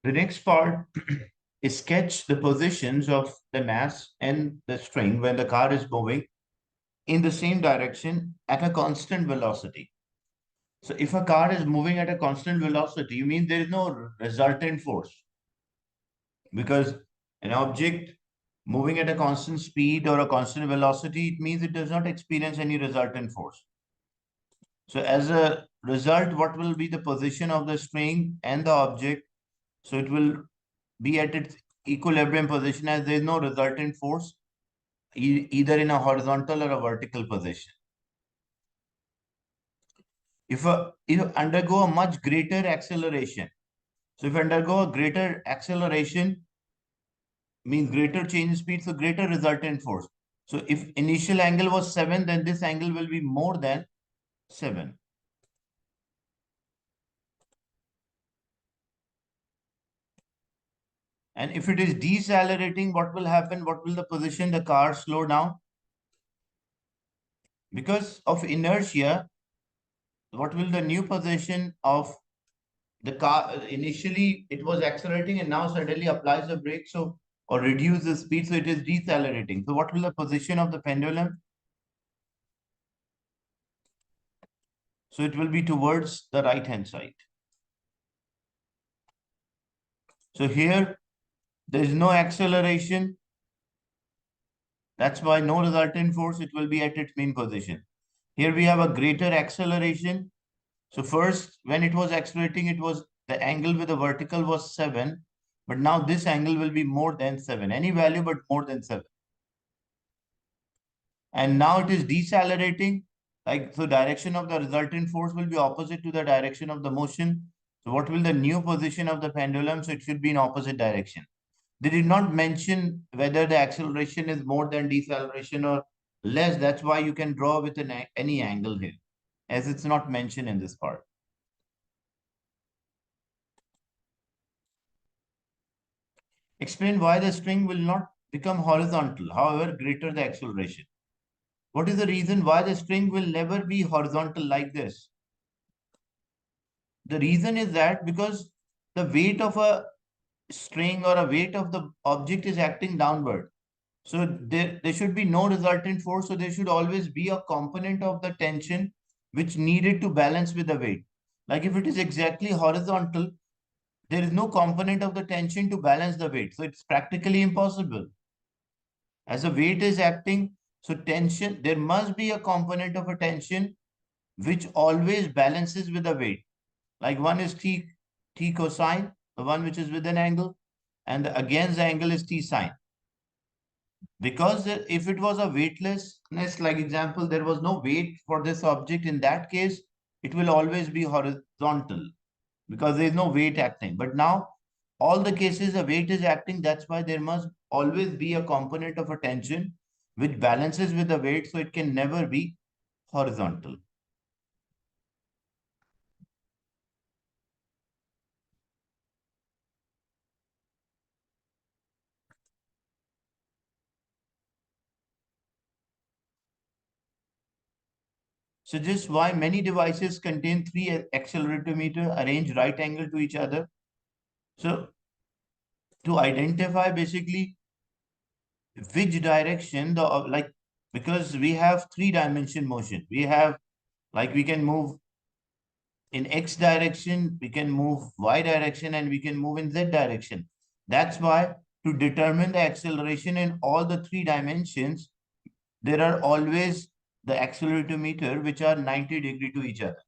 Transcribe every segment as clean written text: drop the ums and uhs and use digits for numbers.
The next part is sketch the positions of the mass and the string when the car is moving in the same direction at a constant velocity. So if a car is moving at a constant velocity, you mean there is no resultant force, because an object moving at a constant speed or a constant velocity, it means it does not experience any resultant force. So as a result, what will be the position of the string and the object? So it will be at its equilibrium position as there is no resultant force either in a horizontal or a vertical position. If you undergo a much greater acceleration, so if you undergo a greater acceleration, means greater change in speed, so greater resultant force. So if initial angle was 7, then this angle will be more than 7. And if it is decelerating, what will happen? What will the position the car slow down? Because of inertia, what will the new position of the car? Initially, it was accelerating and now suddenly applies the brake, so or reduce the speed, so it is decelerating. So what will the position of the pendulum? So it will be towards the right hand side. So here there is no acceleration. That's why no resultant force, it will be at its mean position. Here we have a greater acceleration. So first, when it was accelerating, it was the angle with the vertical was 7, but now this angle will be more than 7. Any value but more than 7. And now it is decelerating. Like, so direction of the resultant force will be opposite to the direction of the motion. So what will the new position of the pendulum? So it should be in opposite direction. They did not mention whether the acceleration is more than deceleration or less. That's why you can draw with any angle here, as it's not mentioned in this part. Explain why the string will not become horizontal, however greater the acceleration. What is the reason why the string will never be horizontal like this? The reason is that because the weight of a string or a weight of the object is acting downward. So there should be no resultant force. So there should always be a component of the tension which needed to balance with the weight. Like if it is exactly horizontal, there is no component of the tension to balance the weight. So it's practically impossible. As a weight is acting, so tension, there must be a component of a tension which always balances with the weight. Like one is t cosine, the one which is with an angle, and the against the angle is t sine. Because if it was a weightlessness, like example, there was no weight for this object, in that case, it will always be horizontal because there is no weight acting. But now, all the cases a weight is acting, that's why there must always be a component of a tension which balances with the weight, so it can never be horizontal. So just why many devices contain three accelerometer arranged right angle to each other. So to identify basically which direction the like, because we have three-dimension motion. We have, like, we can move in x direction, we can move y direction, and we can move in z direction. That's why to determine the acceleration in all the three dimensions, there are always the accelerometer which are 90-degree to each other.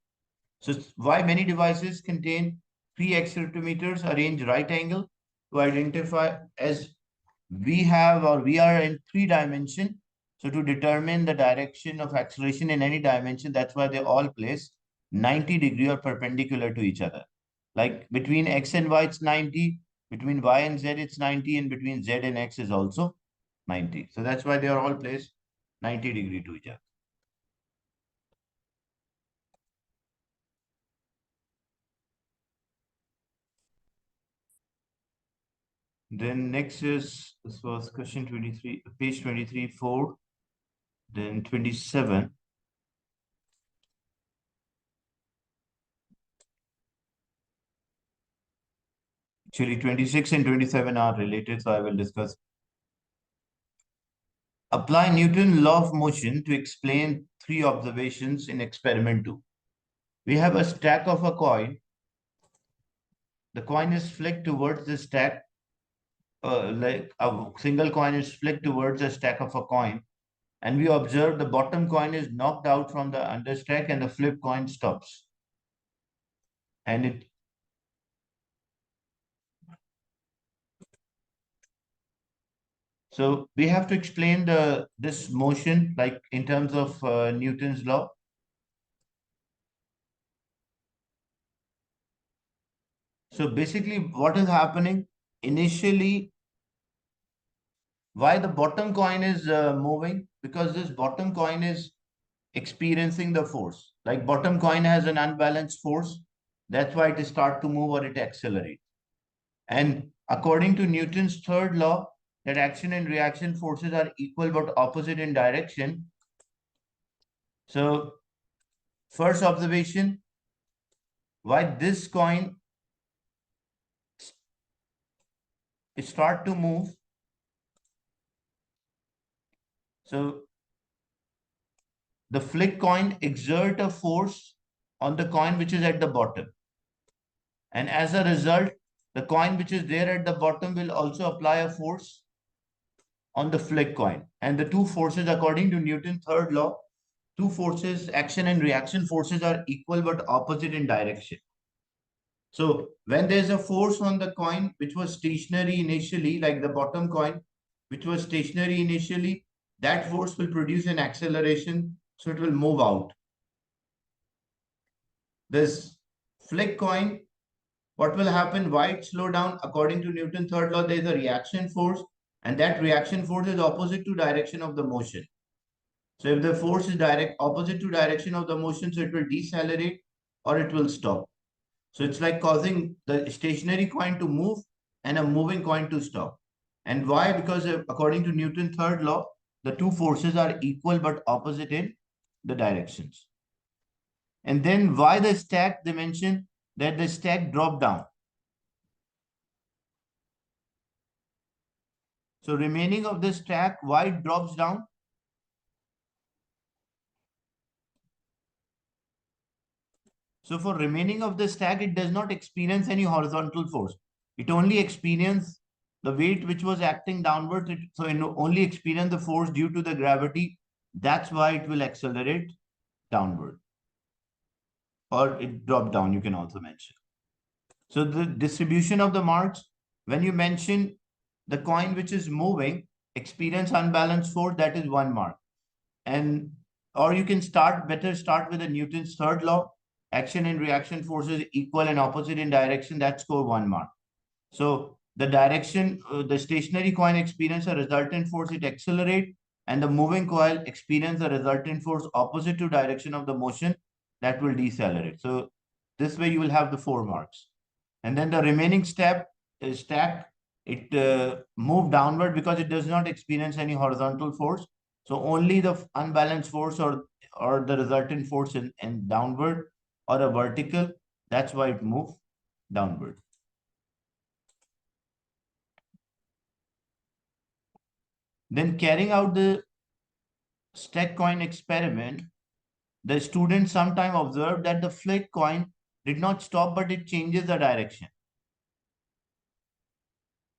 So why many devices contain three accelerometers arranged right angle to identify, as we have or we are in three dimension. So to determine the direction of acceleration in any dimension, that's why they all place 90-degree or perpendicular to each other. Like between x and y, it's 90. Between y and z, it's 90. And between z and x is also 90. So that's why they are all placed 90-degree to each other. Then next is, this was question 23, page 23, 4. Then 27. Actually, 26 and 27 are related, so I will discuss. Apply Newton's law of motion to explain three observations in experiment 2. We have a stack of a coin. The coin is flicked towards the stack, like a single coin is flicked towards the stack of a coin. And we observe the bottom coin is knocked out from the understack and the flip coin stops. And it so we have to explain this motion like in terms of Newton's law. So basically what is happening initially, why the bottom coin is moving? Because this bottom coin is experiencing the force. Like bottom coin has an unbalanced force. That's why it start to move or it accelerates. And according to Newton's third law, that action and reaction forces are equal but opposite in direction. So first observation, why this coin start to move. So the flick coin exert a force on the coin which is at the bottom. And as a result, the coin which is there at the bottom will also apply a force on the flick coin. And the two forces, according to Newton's third law, two forces, action and reaction forces, are equal but opposite in direction. So when there's a force on the coin which was stationary initially, like the bottom coin, which was stationary initially, that force will produce an acceleration, so it will move out. This flick coin, what will happen? Why it slow down? According to Newton's third law, there is a reaction force, and that reaction force is opposite to direction of the motion. So if the force is direct opposite to direction of the motion, so it will decelerate or it will stop. So it's like causing the stationary coin to move and a moving coin to stop. And why? Because according to Newton's third law, the two forces are equal but opposite in the directions. And then why the stack? They mentioned that the stack dropped down. So remaining of the stack, why it drops down? So for remaining of the stack, it does not experience any horizontal force. It only experiences the weight which was acting downwards. So it only experience the force due to the gravity. That's why it will accelerate downward. Or it drop down, you can also mention. So the distribution of the marks, when you mention the coin which is moving, experience unbalanced force, that is 1 mark. And or you can better start with the Newton's third law. Action and reaction forces equal and opposite in direction, that score 1 mark. So the direction, the stationary coin experience a resultant force, it accelerate, and the moving coil experience a resultant force opposite to direction of the motion, that will decelerate. So this way you will have the 4 marks. And then the remaining step is stack. It move downward because it does not experience any horizontal force. So only the unbalanced force or the resultant force in downward or a vertical, that's why it moves downward. Then carrying out the stack coin experiment, the students sometime observed that the flick coin did not stop, but it changes the direction.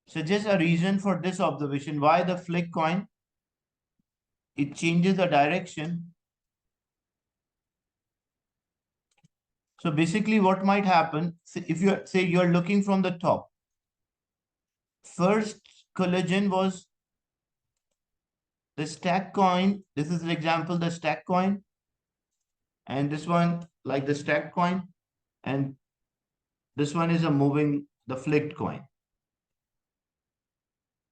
Suggest a reason for this observation. Why the flick coin, it changes the direction. So basically what might happen, if you're looking from the top, first collision was the stack coin. This is the example, the stack coin. And this one, like the stack coin. And this one is a moving, the flicked coin.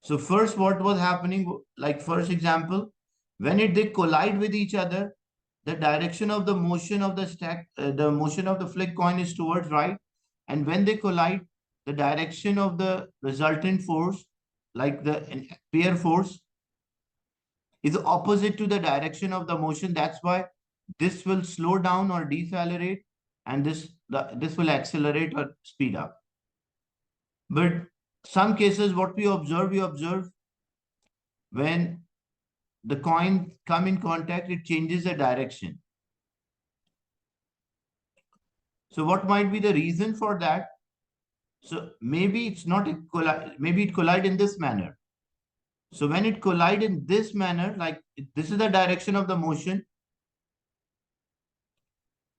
So first what was happening, like first example, when they collide with each other, the direction of the motion of the stack, the motion of the flick coin is towards right. And when they collide, the direction of the resultant force, like the pair force, is opposite to the direction of the motion. That's why this will slow down or decelerate, and this will accelerate or speed up. But some cases, what we observe when the coin come in contact, it changes the direction. So what might be the reason for that? So maybe it's not a maybe it collide in this manner. So when it collide in this manner, like this is the direction of the motion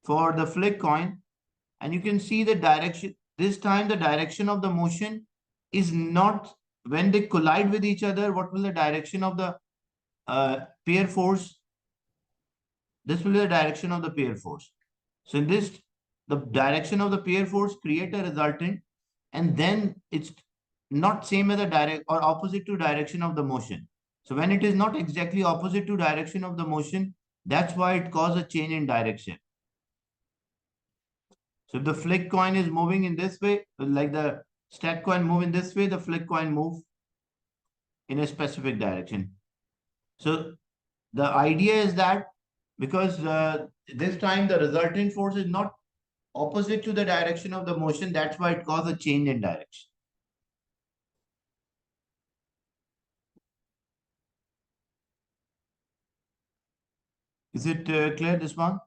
for the flick coin, and you can see the direction. This time the direction of the motion is not, when they collide with each other, what will the direction of the pair force? This will be the direction of the pair force. So in this, the direction of the pair force create a resultant, and then it's not same as the direct or opposite to direction of the motion. So when it is not exactly opposite to direction of the motion, that's why it causes a change in direction. So if the flick coin is moving in this way, like the stack coin move in this way, the flick coin move in a specific direction. So the idea is that because this time the resultant force is not opposite to the direction of the motion, that's why it causes a change in direction. Is it clear, this one?